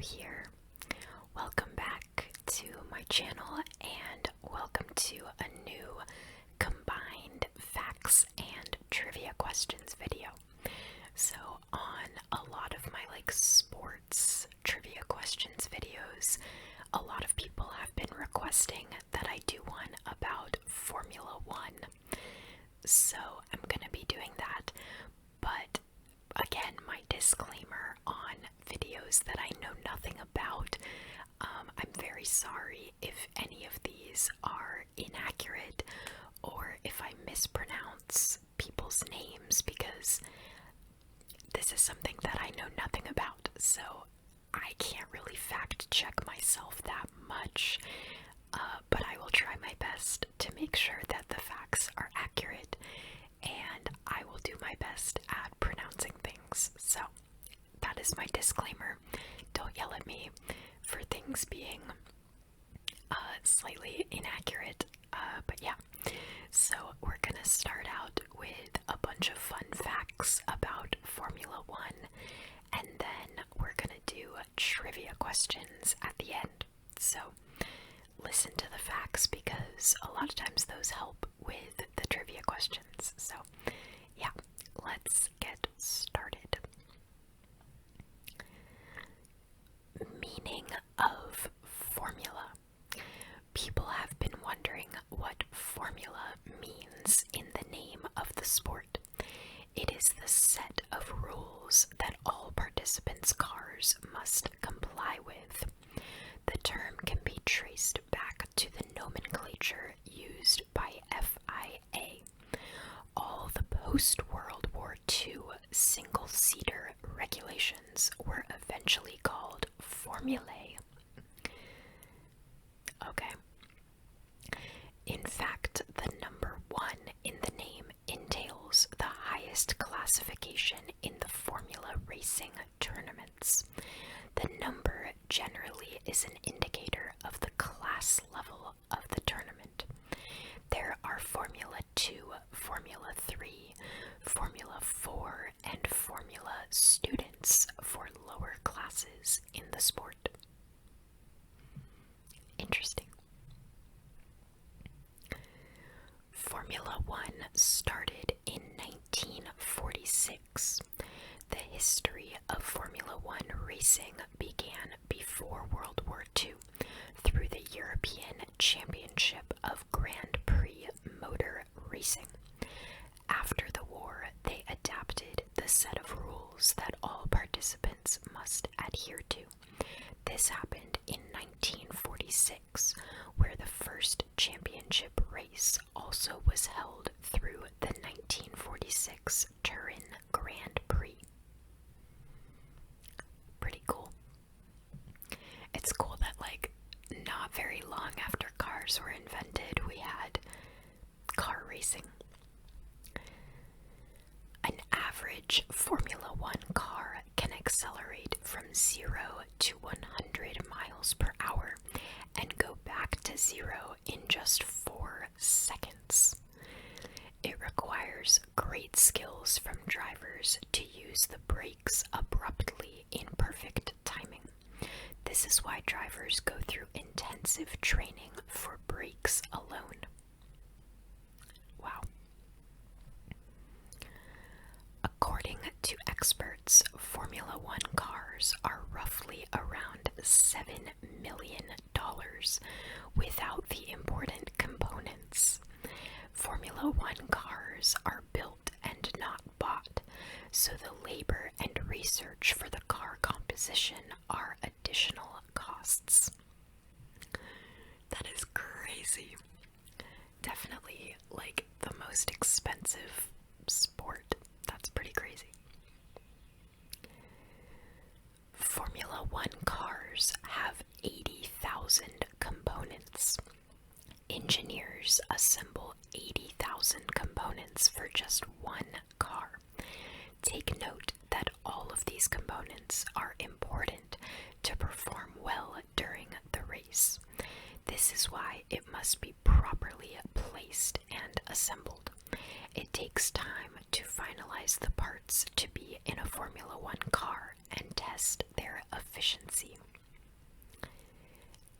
here. Welcome back to my channel and welcome to a new combined facts and trivia questions video. So on a lot of my sports trivia questions videos, a lot of people have been requesting that I do one about Formula One. So I'm gonna be doing that, but again, my disclaimer on videos that I know nothing about. I'm very sorry if any of these are inaccurate or if I mispronounce people's names, because this is something that I know nothing about, so I can't really fact check myself that much, but I will try my best to make sure that the facts are accurate, and I will do my best at pronouncing things. So that is my disclaimer. Don't yell at me for things being slightly inaccurate, but yeah. So we're gonna start out with a bunch of fun facts about Formula One, and then we're gonna do trivia questions at the end. So listen to the facts, because a lot of times those help with the trivia questions. So yeah, let's get started. Meaning of formula. People have been wondering what formula means in the name of the sport. It is the set of rules that all participants' cars must comply with. The term can be traced back to the nomenclature used by FIA. All the post-World War II single-seater regulations were eventually called formulae. Okay. In fact, the number 1 in the name entails the highest classification in the formula racing tournaments. The number generally is an indicator of the class level of the tournament. There are Formula 2, Formula 3, Formula 4, and Formula students for lower classes in the sport. Interesting. Formula One started in 1946. The history of Formula One racing began before World War II through the European Championship of Grand Prix Motor Racing. After the war, they adapted the set of rules that all participants must adhere to. This happened in 1946, where the first championship race also was held through the 1946 Turin Grand Prix. Pretty cool. It's cool that, not very long after cars were invented, we had car racing. An average Formula One car can accelerate from 0 to 100 miles per hour and go back to 0 in just 4 seconds. It requires great skills from drivers to use the brakes abruptly in perfect timing. This is why drivers go through intensive training for brakes alone. Wow. According to experts, Formula One cars are roughly around $7 million without the important components. Formula One cars are built and not bought, so the labor and research for the car composition are additional costs. That is crazy. Definitely the most expensive sport. That's pretty crazy. Formula One cars have 80,000 components. Engineers assemble 80,000 components for just one car. Take note that all of these components are important to perform well during the race. This is why it must be properly placed and assembled. It takes time to finalize the parts to be in a Formula One car and test their efficiency.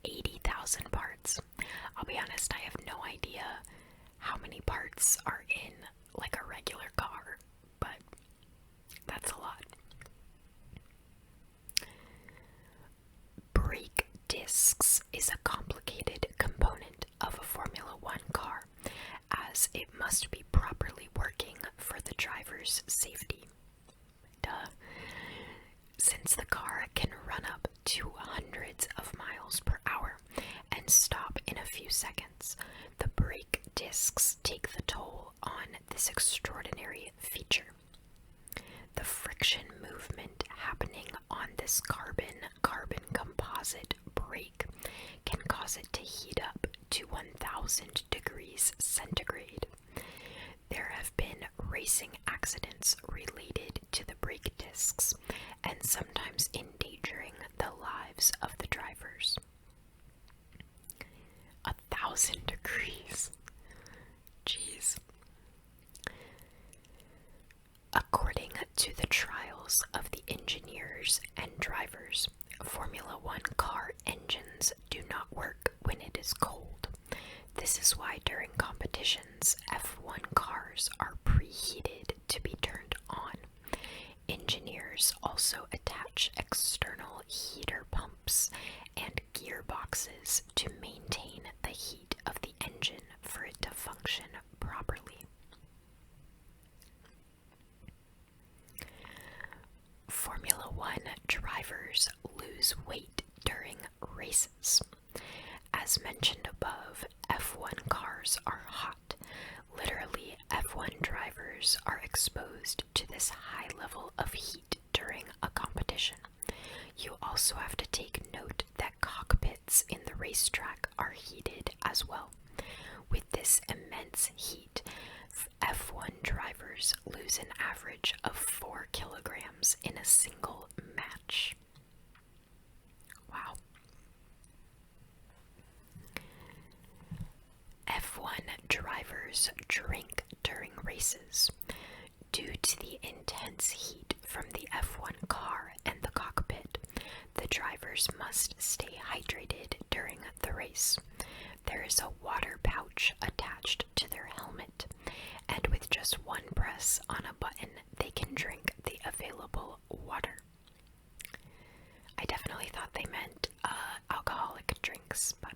80,000 parts. I'll be honest, I have no idea how many parts are in like a regular car, but that's a lot. Brake discs is a complicated component of a Formula One car, as it must be properly working for the driver's safety. Duh. Since the car can run up to hundreds of miles per hour and stop in a few seconds, the brake discs take the toll on this extraordinary feature. The friction movement happening on this carbon composite brake can cause it to heat up to 1000 degrees centigrade. There have been racing accidents related to the brake discs and sometimes endangering the lives of the drivers. 1000 degrees. Jeez. According to the trials of the engineers and drivers, Formula One car engines do not work when it is cold. This is why during competitions, F1 cars are preheated to be turned on. Engineers also attach external heater pumps and gearboxes to maintain the heat of the engine for it to function properly. Formula One drivers lose weight during races. As mentioned above, F1 cars are hot. Literally, F1 drivers are exposed to this high level of heat during a competition. You also have to take note that cockpits in the racetrack are heated as well. With this immense heat, F1 drivers lose an average of 4 kilograms in a single match. Wow. F1 drivers drink during races. Due to the intense heat from the F1 car and the cockpit, the drivers must stay hydrated during the race. There is a water pouch attached to their helmet, and with just one press on a button, they can drink the available water. I definitely thought they meant alcoholic drinks, but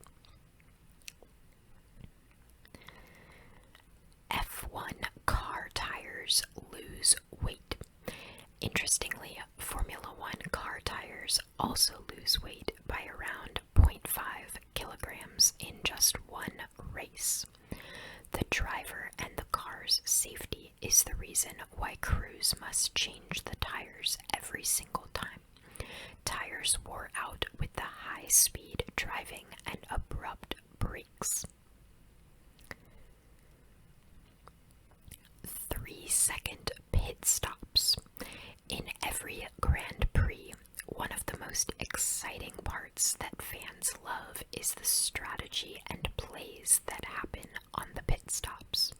F1 car tires lose weight. Interestingly, Formula One car tires also lose weight by around 0.5 kilograms in just one race. The driver and the car's safety is the reason why crews must change the tires every single time. Tires wore out with the high-speed driving and abrupt brakes. 3-second pit stops. In every Grand Prix, one of the most exciting parts that fans love is the strategy and plays that happen on the pit stops.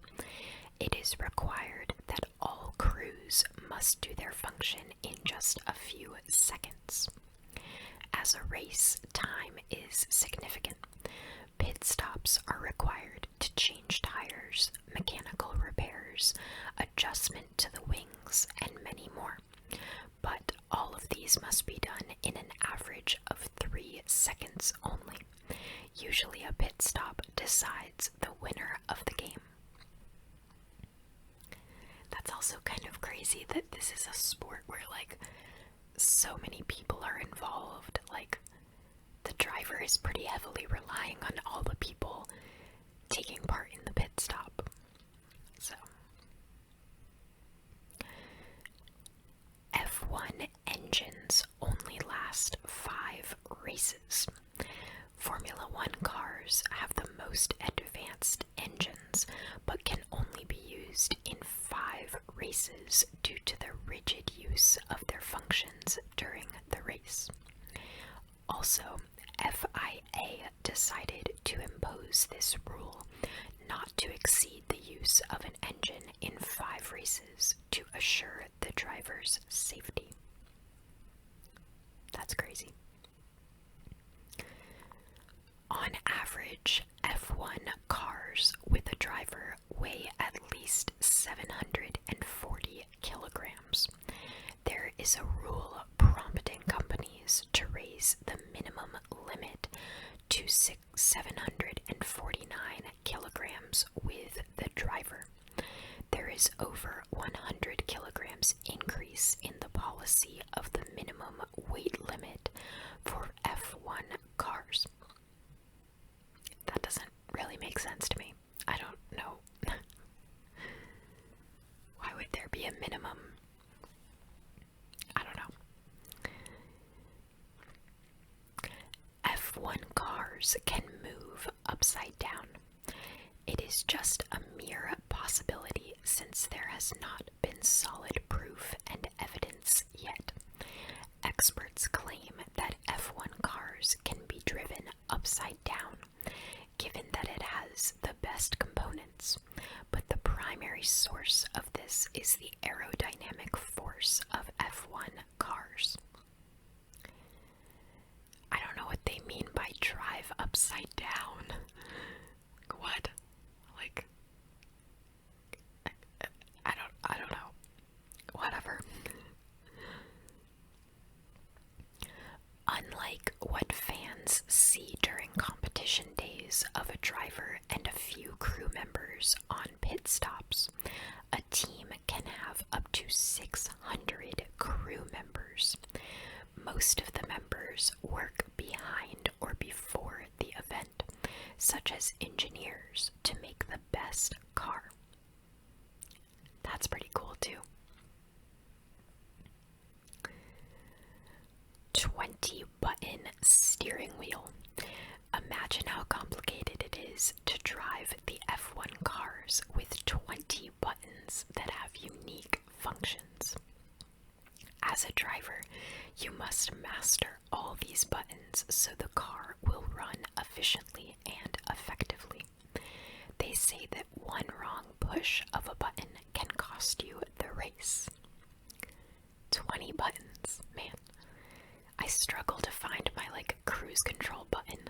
It is required that all crews must do their function in just a few seconds. As a race, time is significant. Pit stops are required to change tires, mechanical repairs, adjustment to the wings, and many more. But all of these must be done in an average of 3 seconds only. Usually a pit stop decides the winner of the game. That's also kind of crazy that this is a sport where, like, so many people are involved. Like, the driver is pretty heavily relying on all the people taking part in the pit stop. So, F1 engines only last 5 races. Formula One cars have the most advanced engines, but can only be used in 5 races due to the rigid use of their functions during the race. Also, FIA decided to impose this rule not to exceed the use of an engine driver's safety. That's crazy. On average, F1 cars with a driver weigh at least 740 kilograms. There is a rule prompting companies to raise the minimum limit to 749 kilograms with the driver. There is over 100 kilograms increase in the policy of the minimum weight limit for F1 cars. That doesn't really make sense to me. I don't know. Why would there be a minimum? I don't know. F1 cars can move upside down. It is just a mere possibility since there has not been solid proof and evidence yet. Experts claim that F1 cars can be driven upside down, given that it has the best components, but the primary source of this is the aerodynamic force of F1 cars. I don't know what they mean by drive upside down. What? Like, I don't know. Whatever. Unlike what fans see during competition days of a driver and a few crew members on pit stops, a team can have up to 600 crew members. Most of the members work behind or before the event, such as engineers, to make the best car. That's pretty cool too. 20-button steering wheel. Imagine how complicated it is to drive the F1 cars with 20 buttons that have unique functions. As a driver, you must master all these buttons so the car will run efficiently and effectively. They say that one wrong push of a button can cost you the race. 20 buttons, man. I struggle to find my cruise control button.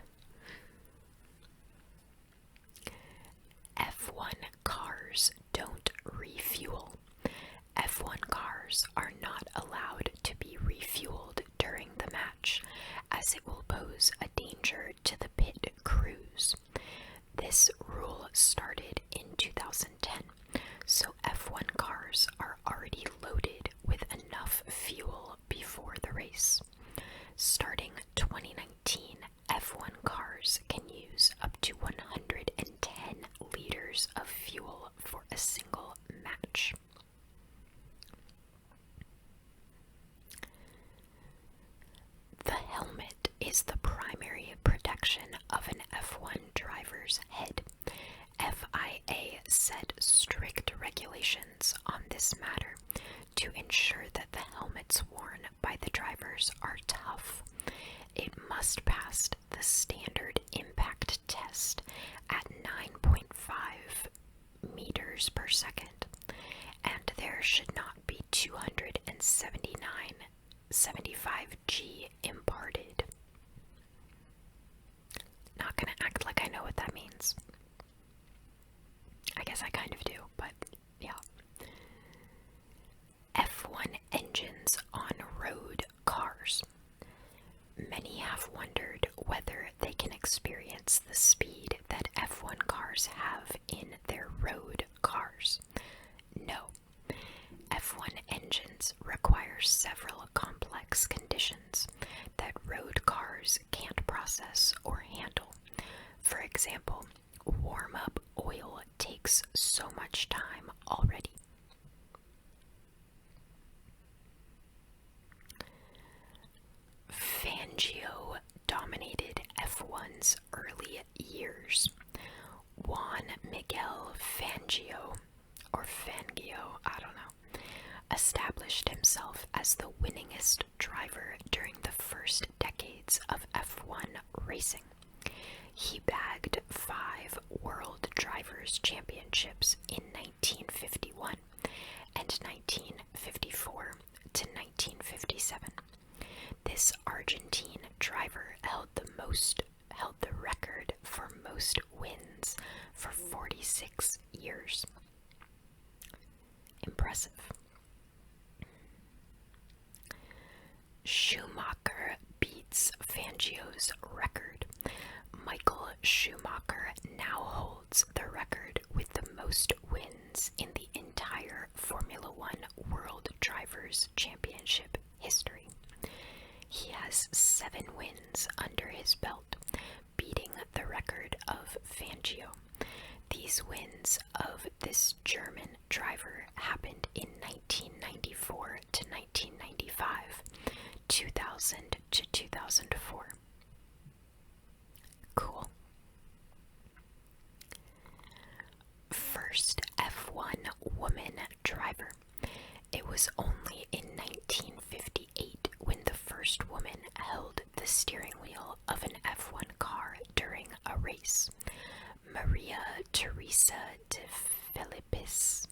F1 cars don't refuel. F1 cars are not allowed to be refueled during the match, as it will pose a danger to the pit crews. This rule started in 2010, so F1 cars are already loaded with enough fuel before the race. Starting 2019, F1 cars can use up to 110 liters of fuel for a single match. The helmet is the primary protection of an F1 driver's head. FIA set strict regulations on this matter to ensure that the helmets worn by the drivers are tough. It must pass the standard impact test at 9.5 meters per second, and there should not be 275 G imparted. Not gonna act like I know what that means. I guess I kind of do, but yeah. F1 engines on road cars. Many have wondered whether they can experience the speed that F1 cars have in their road cars. No. F1 engines require several complex conditions that road cars can't process or handle. For example, warm-up oil takes so much time already. Fangio dominated F1's early years. Juan Miguel Fangio, or Fangio, I don't know, established himself as the winningest driver during the first decades of F1 racing. He bagged 5 World Drivers' Championships in 1951 and 1954 held the record for most wins for 46 years. Impressive. Schumacher beats Fangio's record. Michael Schumacher now holds the record with the most wins in the entire Formula One World Drivers' Championship history. He has 7 wins under his belt, beating the record of Fangio. These wins of this German driver happened in 1994 to 1995, 2000 to 2004. Cool. First F1 woman driver. It was only in 1958 when the first woman held the steering wheel of an F1 car during a race. Maria Teresa de Filippis.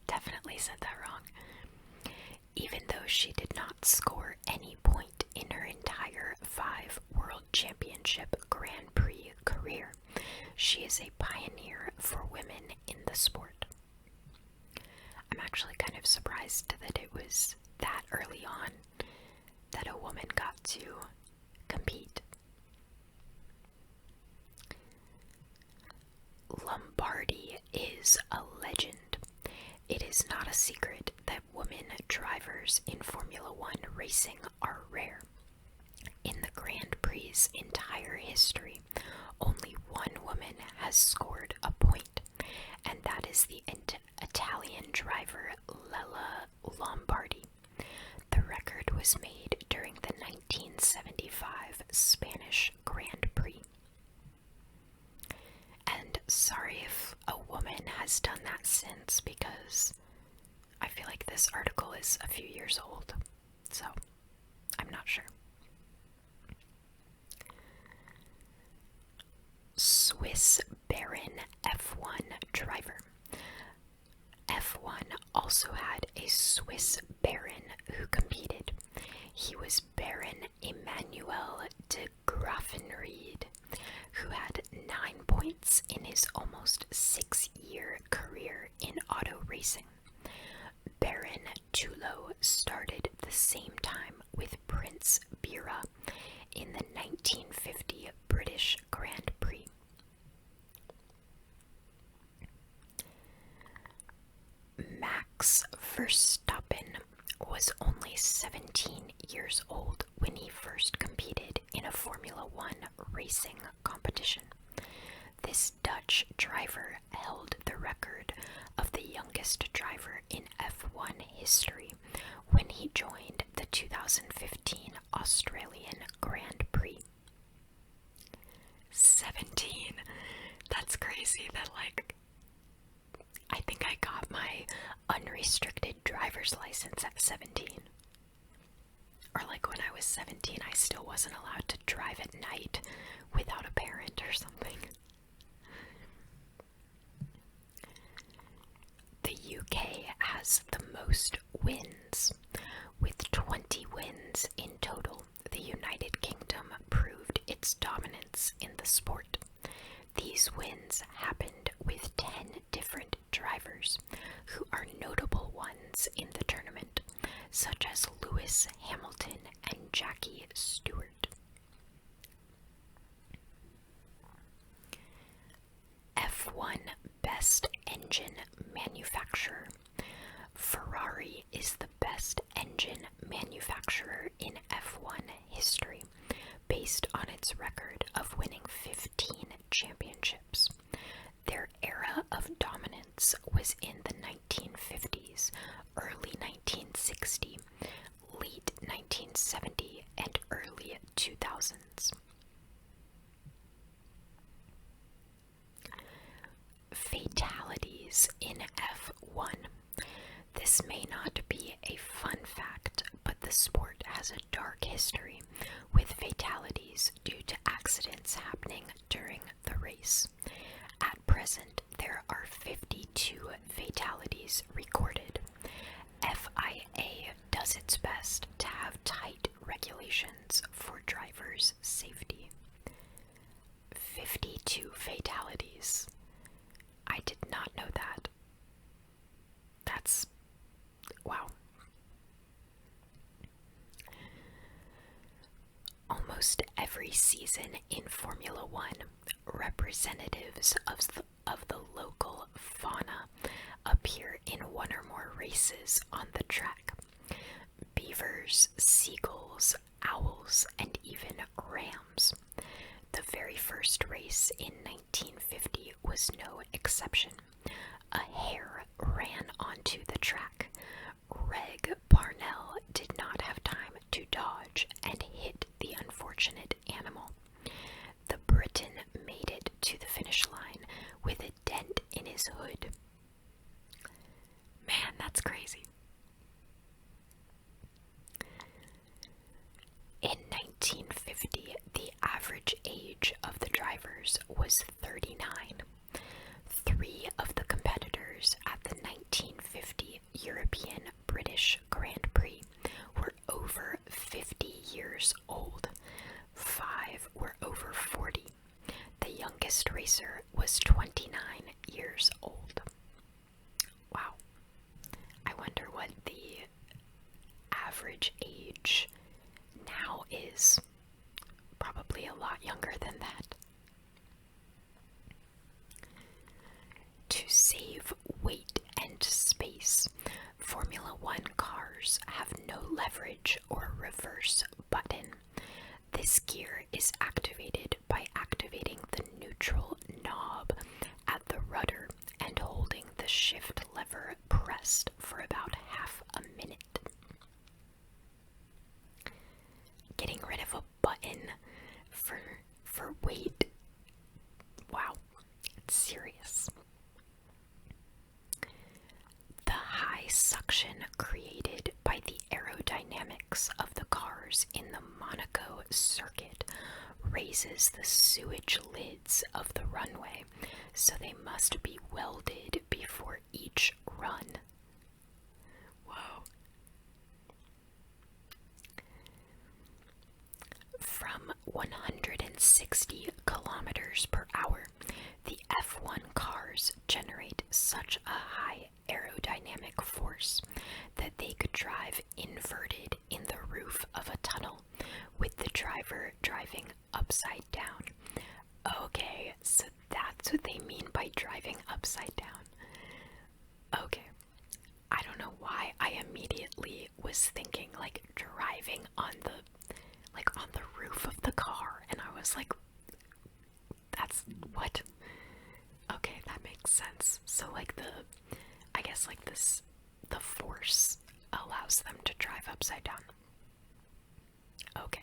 Definitely said that wrong. Even though she did not score any point in her entire 5 World Championship Grand Prix career, she is a pioneer for women in the sport. I'm actually kind of surprised that it was that early on that a woman got to compete. Lombardi is a legend. It is not a secret that women drivers in Formula One racing are rare. In the Grand Prix's entire history, only one woman has scored a point, and that is the Italian driver Lella Lombardi. The record was made during the 1975 Spanish Grand Prix. And sorry if a woman has done that since, because I feel like this article is a few years old, so I'm not sure. Swiss Baron F1 driver. F1 also had a Swiss Baron who competed. He was Baron Emmanuel de Graffenried, who had 9 points in his almost 6-year career in auto racing. Baron Tulo started the same time with Prince Bira in the 1950 British Grand Prix. Max Verstappen was only 17 years old when he first competed in a Formula One racing competition. This Dutch driver held the record of the youngest driver in F1 history when he joined the 2015 Australian Grand Prix. 17. That's crazy that, I think I got my unrestricted driver's license at 17. Or when I was 17, I still wasn't allowed to drive at night without a parent or something. The UK has the most wins. With 20 wins in total, the United Kingdom proved its dominance in the sport. These wins happened with 10 different drivers who are notable ones in the tournament, such as Lewis Hamilton and Jackie Stewart. F1 Best Engine Manufacturer. Ferrari is the best engine manufacturer in F1 history, based on its record of winning 15 championships. Their era of dominance was in the 1950s, early 1960, late 1970, and early 2000s. Fatalities in F1. This may not be a fun fact, but the sport has a dark history with fatalities due to accidents happening during the race. At present, there are 52 fatalities recorded. FIA does its best to have tight regulations for drivers' almost every season in Formula One, representatives of the local fauna appear in one or more races on the track. Beavers, seagulls, owls, and even rams. The very first race in 1950 was no exception. A hare ran onto the track. Reg Parnell did not have time to dodge and hit the unfortunate animal. The Briton made it to the finish line with a dent in his hood. Man, that's crazy. In 1950, the average age of the drivers was 39. 3 of the competitors at the 1950 European British Grand Prix were over 50 years old. 5 were over 40. The youngest racer was 29 years old. Wow. I wonder what the average age now is. Probably a lot younger than that. To save weight and space, Formula One cars have no leverage or reverse button. This gear is activated by activating the neutral knob at the rudder and holding the shift lever pressed for about half a minute. Getting rid of a button for weight. Wow, it's serious. The high suction created by the aerodynamics of the cars in the Monaco circuit raises the sewage lids of the runway, so they must be welded before each run. Whoa. From 160 kilometers per hour, the F1 cars generate such a high aerodynamic force that they could drive inverted in the roof of a tunnel, with the driver driving upside down. Okay, so that's what they mean by driving upside down. Okay. I don't know why I immediately was thinking like driving on the roof of the car, and I was like, that's what? Okay, that makes sense. So like I guess like the force allows them to drive upside down. Okay.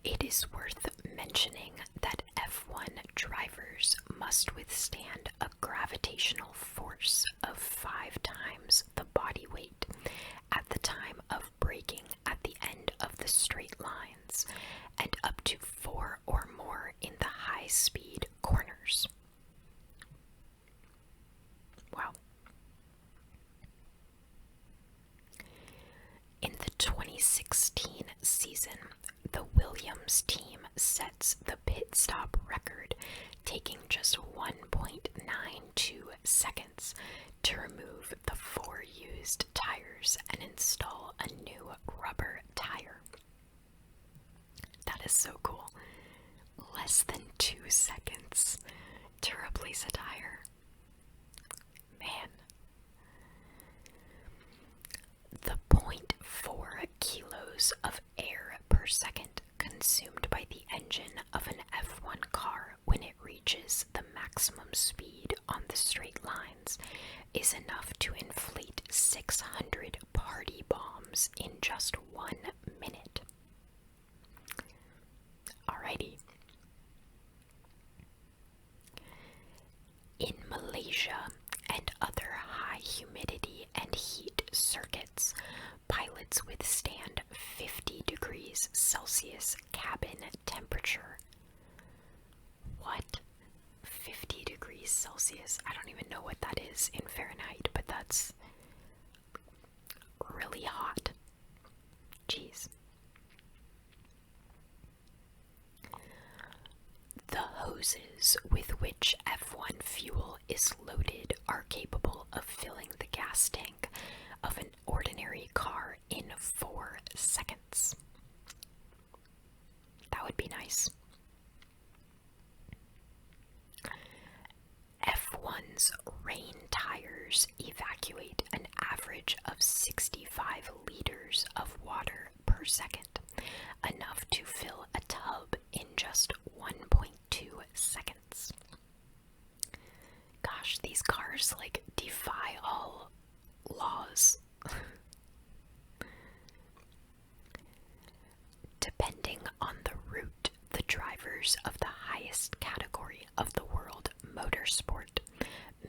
It is worth mentioning that F1 drivers must withstand a gravitational force of 5 times the body weight at the time of braking at the end of the straight lines, and up to 4 or more in the high-speed corners. Wow. In the 2016 season, the Williams team sets the pit stop record, taking just 1.92 seconds to remove the 4 used tires and install a new rubber tire. That is so cool. Less than 2 seconds to replace a tire. Man. The 0.4 kilos of air per second consumed by the engine of an F1 car when it reaches the maximum speed on the straight lines is enough to inflate 600 party bombs in just 1 minute. Alrighty. In Malaysia and other high humidity and heat circuits, pilots withstand 50 degrees Celsius cabin temperature. What? 50 degrees Celsius? I don't even know what that is in Fahrenheit, but that's really hot. Jeez. The hoses with which F1 fuel is loaded are capable of filling the gas tank of an ordinary car in 4 seconds. average of 65 liters of water per second, enough to fill a tub in just 1.2 seconds. Gosh, these cars like defy all laws. Depending on the route, the drivers of the highest category of the world motorsport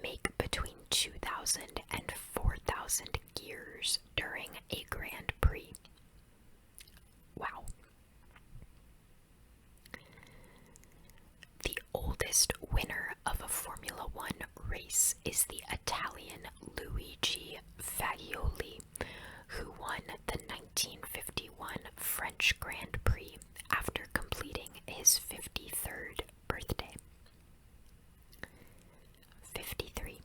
make between 2,000 and 4,000 gears during a Grand Prix. Wow. The oldest winner of a Formula One race is the Italian Luigi Fagioli, who won the 1951 French Grand Prix after completing his 53rd birthday. 53.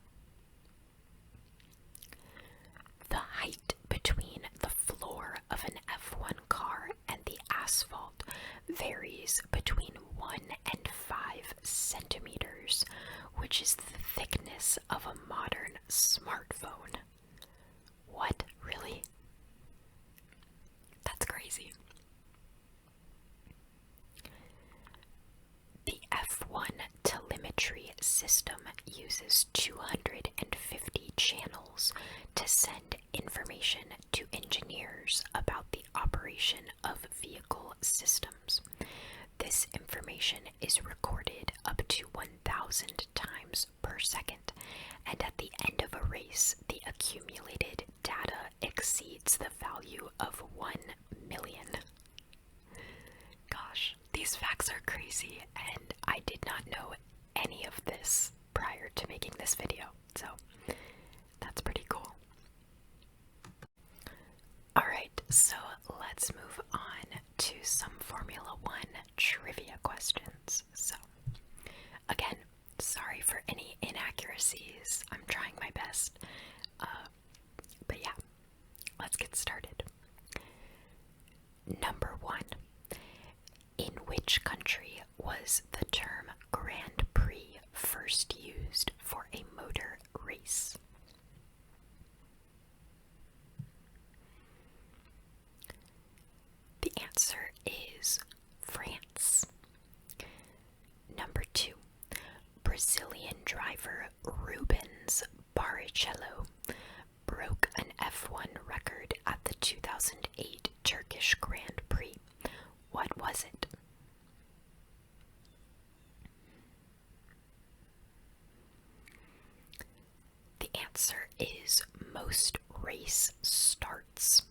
The height between the floor of an F1 car and the asphalt varies between 1 and 5 centimeters, which is the thickness of a modern smartphone. What? Really? That's crazy. The F1 telemetry system uses 250 channels to send information to engineers about the operation of vehicle systems. This information is recorded up to 1,000 times per second, and at the end of a race, the accumulated data exceeds the value of 1 million. Gosh, these facts are crazy, and I did not know any of this prior to making this video, so that's pretty cool. Alright, so let's move on to some Formula One trivia questions. So, again, sorry for any inaccuracies. I'm trying my best. But yeah, let's get started. Number 1. In which country was the term Grand Prix first used for a motor race? The answer is France. Number 2. Brazilian driver Rubens Barrichello broke an F1 record at the 2008 Turkish Grand Prix. What was it? The answer is most race starts.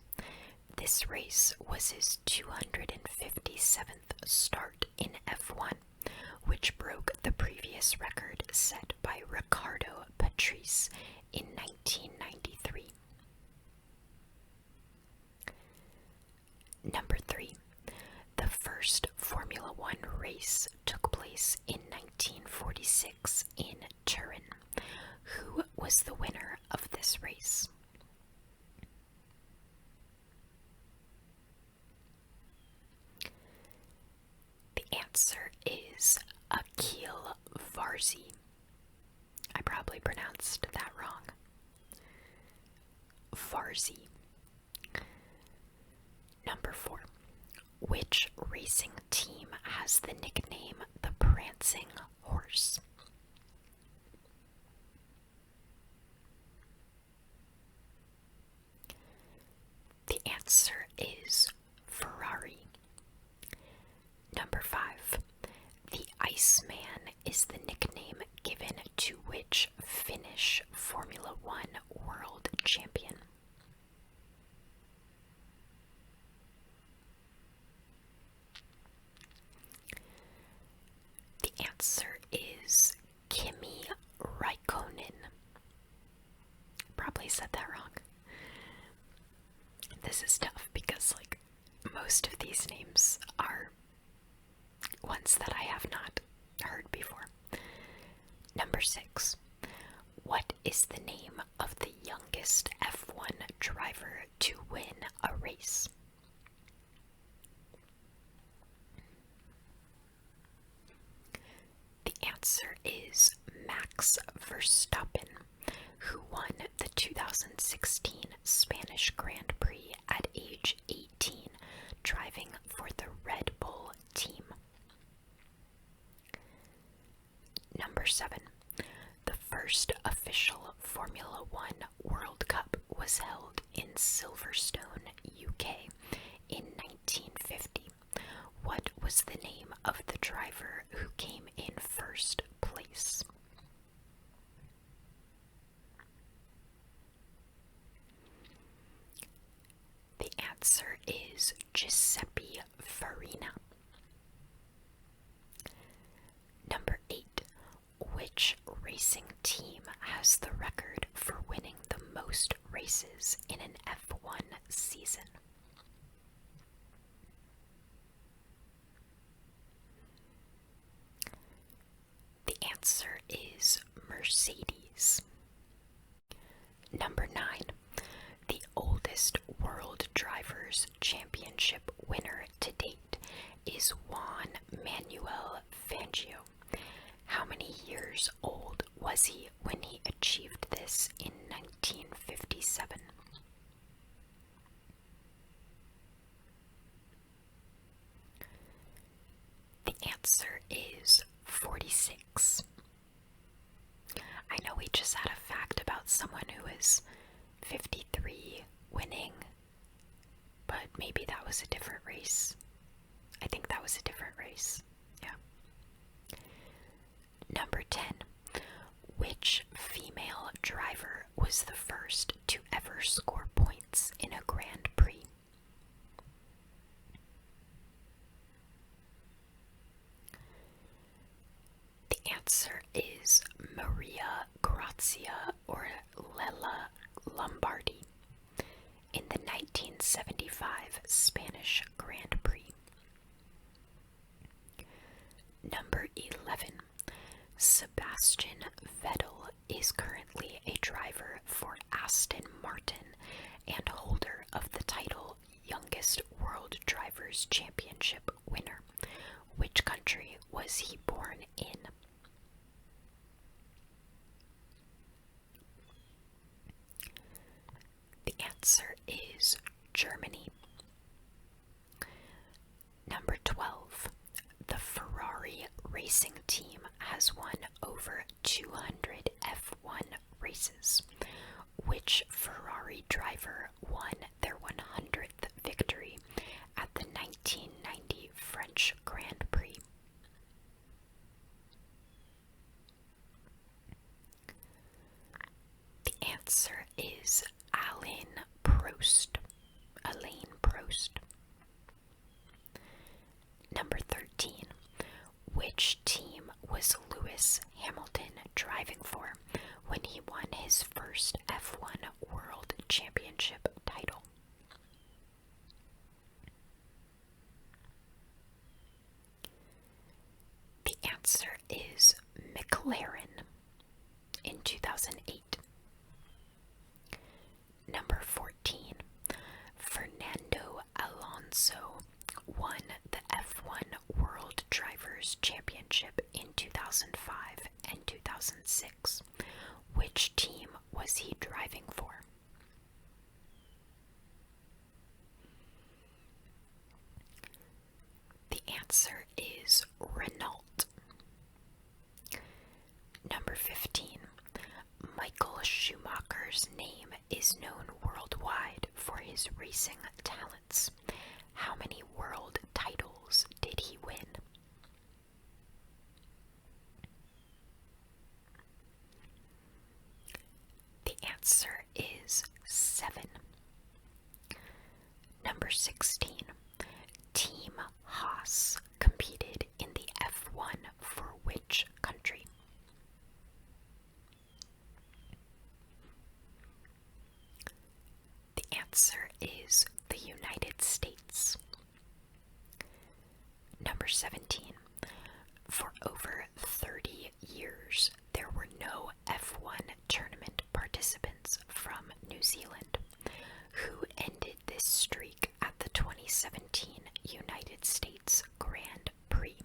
This race was his 257th start in F1, which broke the previous record set by Riccardo Patrese in 1993. Number 3. The first Formula One race took place in 1946 in Turin. Who was the winner of this race? The answer is Akil Varzi. I probably pronounced that wrong. Varzi. Number 4. Which racing team has the nickname the Prancing Horse? The answer is Ferrari. Number 5. The Iceman is the nickname given to which Finnish Formula One world champion? The answer is Kimi Raikkonen. Probably said that wrong. This is tough because, like, most of these names are ones that I have not heard before. Number 6. What is the name of the youngest F1 driver to win a race? The answer is Max Verstappen, who won the 2016 was held in Silverstone, UK in 1950. What was the name of the driver who came in first place? The answer is Giuseppe Farina. Number 8. Which racing team has the record for winning the most races in an F1 season? The answer is Mercedes. Number 9. The oldest World Drivers' Championship winner to date is Juan Manuel Fangio. How many years old was he when he achieved this in 1957? The answer is 46. I know we just had a fact about someone who is 53 winning, but maybe that was a different race. I think that was a different race. Yeah. Number 10. Which female driver was the first to ever score points in a Grand Prix? The answer is Maria Grazia or Lela Lombardi in the 1975 Spanish Grand Prix. Number 11. Sebastian Vettel is currently a driver for Aston Martin and holder of the title Youngest World Drivers' Championship winner. Which country was he born in? The answer is Germany. Number 12. The Ferrari racing team has won over 200 F1 races. Which Ferrari driver won their 100th victory at the 1990 French Grand Prix? The answer is Alain Prost. Number 13. Which team was Lewis Hamilton driving for when he won his first F1 World Championship title? The answer is McLaren in 2008. Number 14. Fernando Alonso won the F1 World Drivers' Championship in 2005 and 2006. Which team was he driving for? The answer is Renault. Number 15. Michael Schumacher's name is known worldwide for his racing talents. How many world titles did he win? The answer is 7. Number 16. Team Haas competed in the F1 for which country? The answer is the United States. Number 17. For over 30 years, there were no F1 tournament participants from New Zealand. Who ended this streak at the 2017 United States Grand Prix?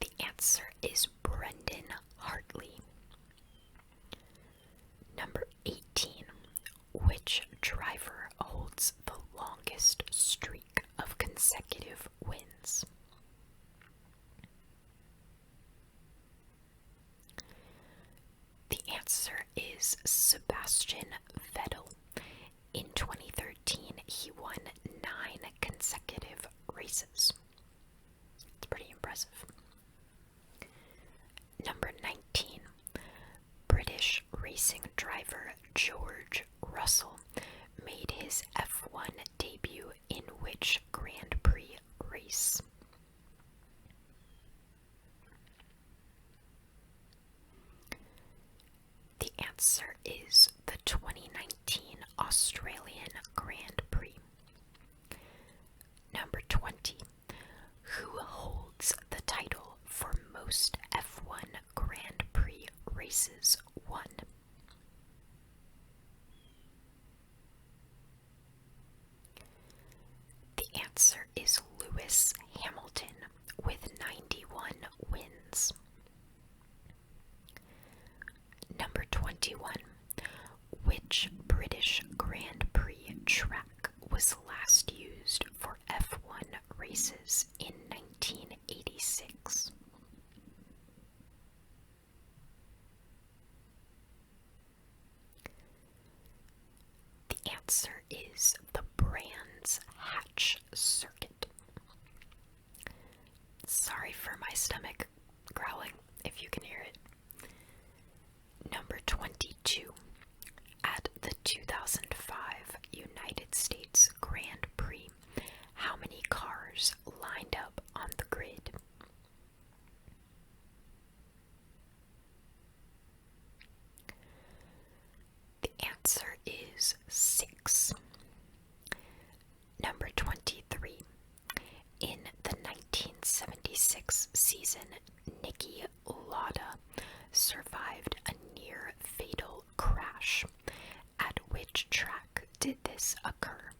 The answer is Brendan Hartley. Number 18. Which driver holds the longest streak of consecutive wins? answer is Sebastian Vettel. In 2013, he won 9 consecutive races. It's pretty impressive. Number 19. British racing driver George Russell made his F1 debut in which Grand Prix race? The answer is the 2019 Australian Grand Prix. Number 20. Who holds the title for most F1 Grand Prix races won? The answer is Lewis Hamilton with 91 wins. Number 21. Which British Grand Prix track was last used for F1 races in 1986? The answer is the Brands Hatch Circuit. Sorry for my stomach growling, if you can hear it. Number 22. At the 2005 United States Grand Prix, how many cars lined up on the grid? The answer is 6. Number 23. In the 1976 season, Niki Lauda survived a near-fatal crash. At which track did this occur?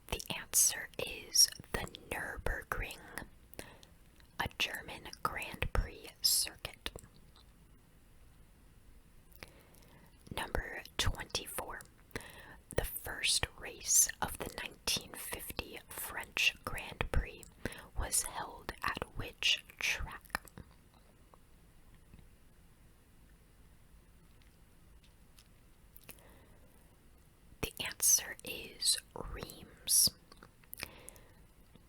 The answer is the Nürburgring, a German Grand Prix circuit. Number 24. The first race of the 1950 French Grand Prix was held at which track? The answer is Reims.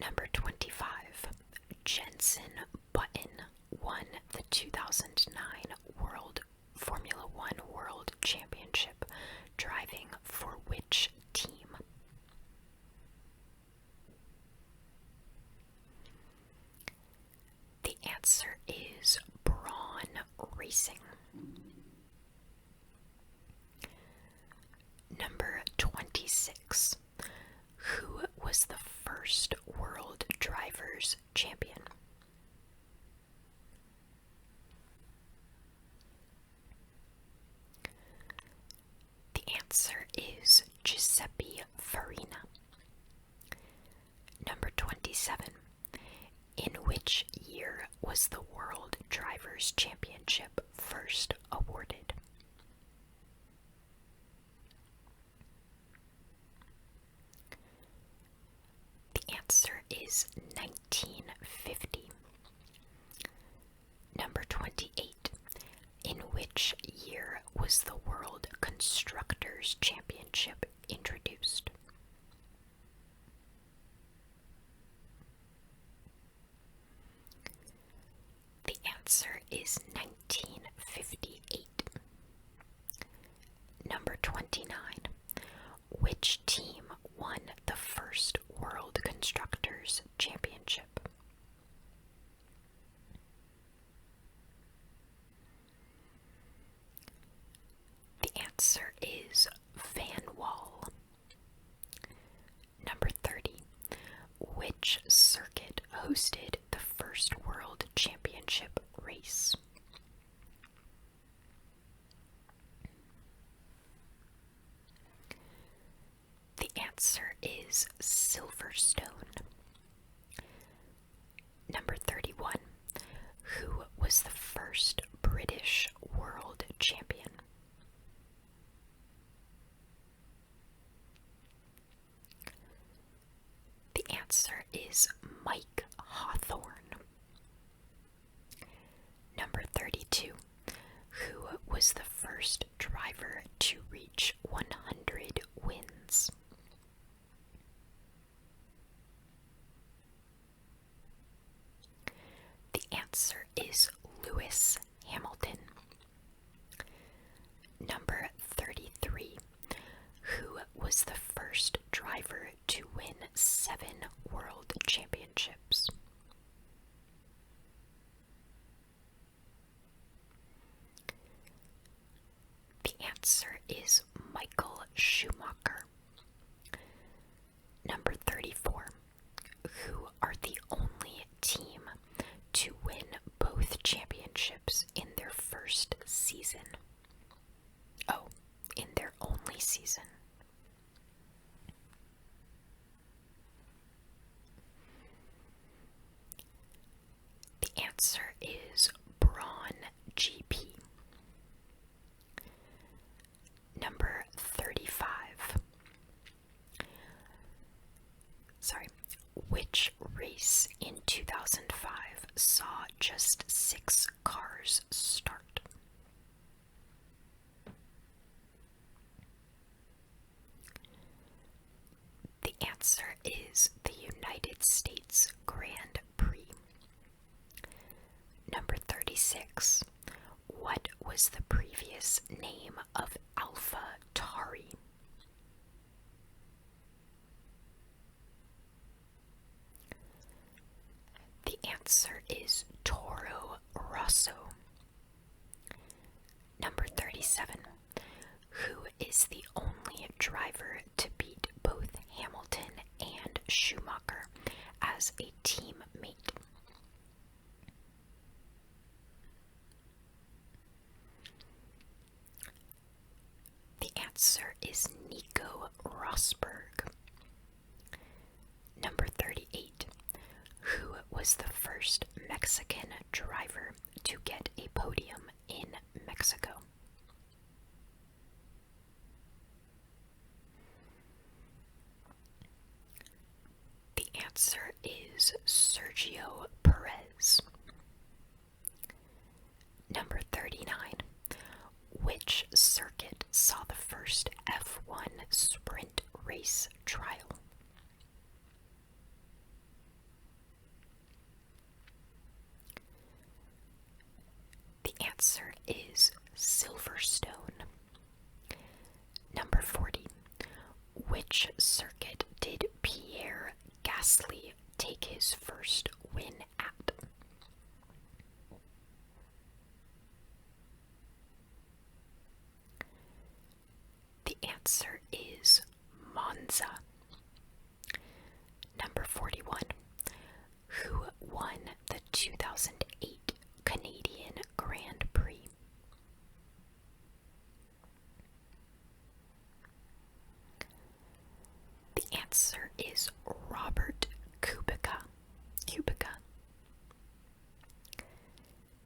Number 25. Jenson Button won the 2009 Formula One World Championship driving for which team? The answer is Braun Racing. Number 26. Who was the first World Drivers' Champion? The answer is Giuseppe Farina. Number 27. In which year was the World Drivers' Championship first awarded? The answer is 1950. Number 28. In which year was the World Constructors' Championship introduced? The answer is 1958. Number 29. Which team won the first World Constructors' Championship? The answer is Van Wall. Number 30. Which circuit hosted the first World Championship race? The answer is Silverstone. Number 31. Who was the first British world champion? The answer is Mike Hawthorne. Number 32. Who was the first driver to reach 100 wins? The answer is Lewis Hamilton. Number 33. Who was the first driver to win 7 world championships? The answer is Michael Schumacher. Number 34. Who are the only team to win both championships in their first season? Oh, in their only season. The answer is Braun GP. Number 35. Which race in 2005 saw just 6 cars start? The answer is the United States Grand Prix. Number 36. What was the previous name of Alpha Tauri? The answer is Toro Rosso. Number 37. Who is the only driver to beat both Hamilton and Schumacher as a teammate? The answer is Nico Rosberg. Number 38. Who was the first Mexican driver to get a podium in Mexico? The answer is Sergio Perez. Number 39. Which circuit saw the first F1 sprint race trial? The answer is Silverstone. Number 40. Which circuit did Pierre Gasly take his first win at? The answer is Monza. Number 41. Who won the 2008 Canadian Grand Prix? The answer is Robert Kubica.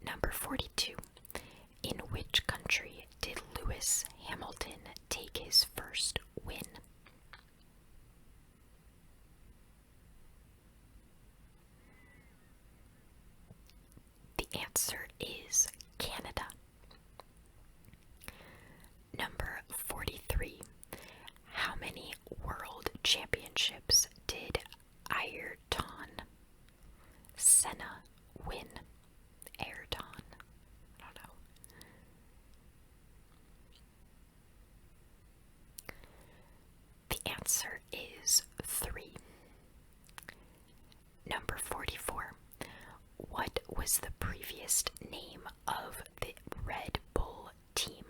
Number 42. In which country did Lewis Hamilton take his first win? The answer is Canada. Number 43. How many world championships did Ayrton Senna win? Ayrton. I don't know. The answer is 3. Number 44. What was the previous name of the Red Bull team?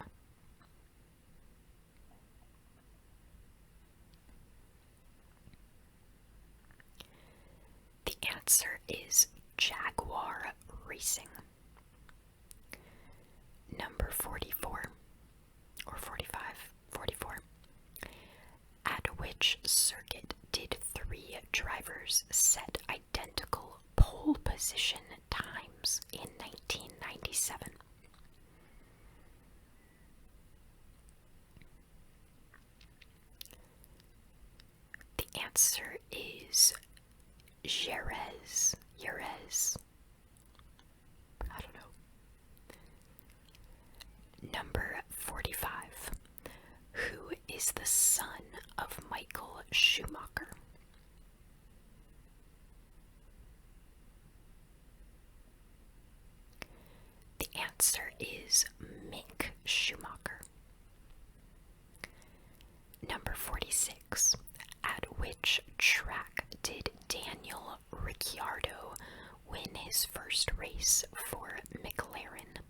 The answer is Jaguar Racing. Number 44, or 45, 44. At which circuit did 3 drivers set identical pole position times in 1997? The answer is Jerez. I don't know. is Mick Schumacher. Number 46. At which track did Daniel Ricciardo win his first race for McLaren?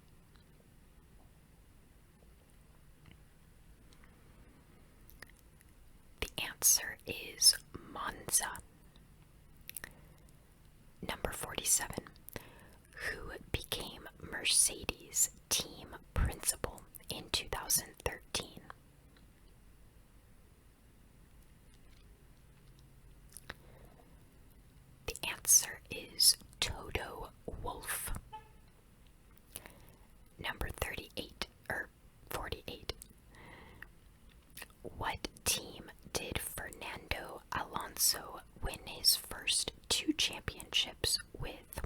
The answer is Monza. Number 47. Who became Mercedes' team principal in 2013? The answer is Toto Wolff. Number 48. What team did Fernando Alonso win his first 2 championships with?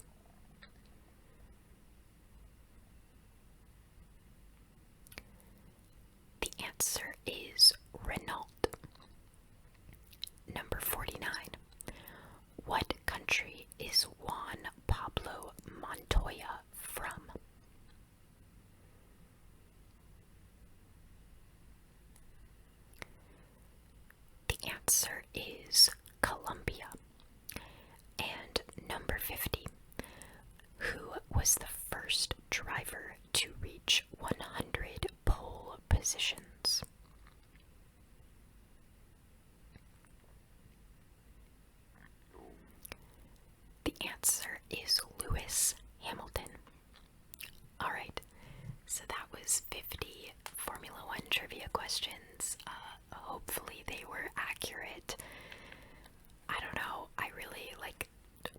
The answer is Renault. Number 49. What country is Juan Pablo Montoya from? The answer is Colombia. And number 50. Who was the first driver to reach 100 pole positions? The answer is Lewis Hamilton. Alright, so that was 50 Formula One trivia questions. Hopefully they were accurate. I don't know, I really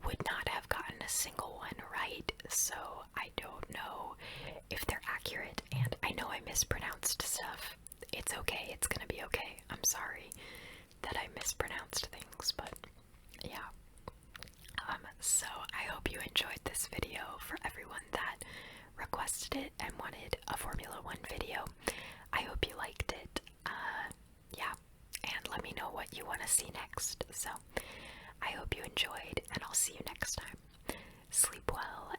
would not have gotten a single one right, so I don't know if they're accurate, and I know I mispronounced stuff. It's okay, it's gonna be okay. I'm sorry that I mispronounced things, but yeah. So I hope you enjoyed this video. For everyone that requested it and wanted a Formula One video, I hope you liked it. Yeah, and let me know what you want to see next. So I hope you enjoyed, and I'll see you next time. Sleep well,